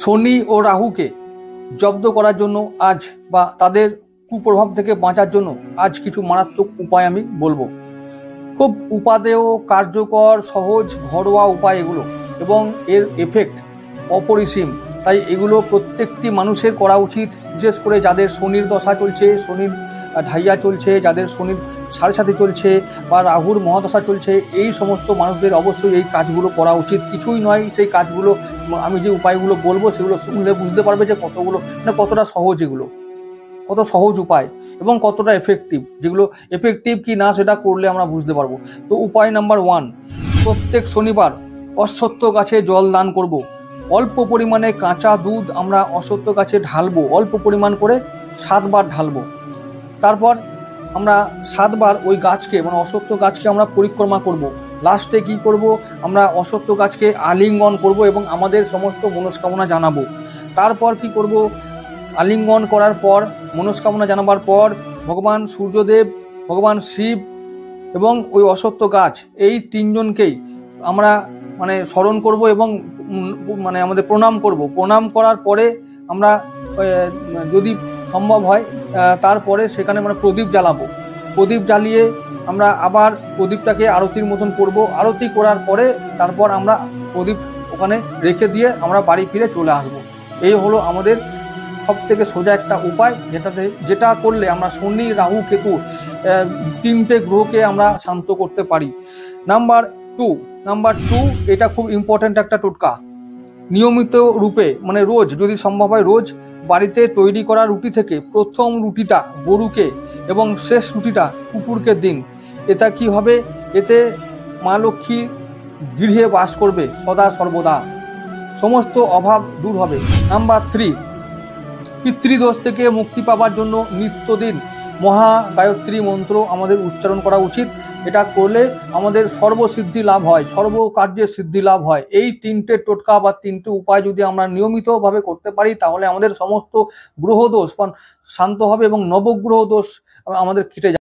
শনি ও রাহুকে জব্দ করার জন্য আজ বা তাদের কুপ্রভাব থেকে বাঁচার জন্য আজ কিছু মারাত্মক উপায় আমি বলবো। খুব উপাদেয়, কার্যকর, সহজ, ঘরোয়া উপায় এগুলো, এবং এর এফেক্ট অপরিসীম। তাই এগুলো প্রত্যেকটি মানুষের করা উচিত, বিশেষ করে যাদের শনির দশা চলছে, শনির ঢাইয়া চলছে, যাদের শনির সাড়ে সাথে চলছে বা রাহুর মহাদশা চলছে, এই সমস্ত মানুষদের অবশ্যই এই কাজগুলো করা উচিত। কিছুই নয়, সেই কাজগুলো আমি যে উপায়গুলো বলবো সেগুলো শুনলে বুঝতে পারবে যে কতটা সহজ, এগুলো কত সহজ উপায় এবং কতটা এফেক্টিভ। যেগুলো এফেক্টিভ কি না সেটা করলে আমরা বুঝতে পারবো। তো উপায় নাম্বার 1, প্রত্যেক শনিবার অশ্বত্থ গাছে জল দান করব। অল্প পরিমাণে কাঁচা দুধ আমরা অশ্বত্থ গাছে ঢালবো, অল্প পরিমাণ করে 7 বার ঢালবো। তারপর আমরা 7 বার ওই গাছকে, মানে অশ্বত্থ গাছকে আমরা পরিক্রমা করব। লাস্টে কি করব, আমরা অশ্বত্থ গাছকে আলিঙ্গন করব এবং আমাদের সমস্ত মনস্কামনা জানাবো। তারপর কি করব, আলিঙ্গন করার পর, মনস্কামনা জানাবার পর, ভগবান সূর্যদেব, ভগবান শিব এবং ওই অশ্বত্থ গাছ, এই তিনজনকেই আমরা স্মরণ করব এবং আমাদের প্রণাম করব। প্রণাম করার পরে আমরা যদি সম্ভব হয় তারপরে সেখানে প্রদীপ জ্বালাবো। প্রদীপ জ্বালিয়ে আমরা আবার প্রদীপটাকে আরতির মতন করব। আরতি করার পরে তারপর আমরা প্রদীপ ওখানে রেখে দিয়ে আমরা বাড়ি ফিরে চলে আসব। এই হলো আমাদের সব থেকে সোজা একটা উপায়, যেটা করলে আমরা শনি, রাহু, কেতু তিনটে গ্রহকে আমরা শান্ত করতে পারি। নাম্বার টু, এটা খুব ইম্পর্ট্যান্ট একটা টোটকা। নিয়মিত রূপে রোজ, যদি সম্ভব হয় রোজ, বাড়িতে তৈরি করা রুটি থেকে প্রথম রুটিটা গরুকে এবং শেষ রুটিটা কুকুরকে দিন। এটা কি হবে, এতে মা লক্ষ্মী গৃহে বাস করবে সদা সর্বদা, সমস্ত অভাব দূর হবে। নাম্বার 3, পিতৃদোষ থেকে মুক্তি পাওয়ার জন্য নিত্যদিন মহা গায়ত্রী মন্ত্র আমাদের উচ্চারণ করা উচিত। এটা করলে আমাদের সর্বসিদ্ধি লাভ হয়, সর্বকার্যের সিদ্ধি লাভ হয়। এই তিনটে টোটকা বা তিনটে উপায় যদি আমরা নিয়মিতভাবে করতে পারি, তাহলে আমাদের সমস্ত গ্রহ দোষ শান্ত হবে এবং নবগ্রহ দোষ আমাদের কেটে যাবে।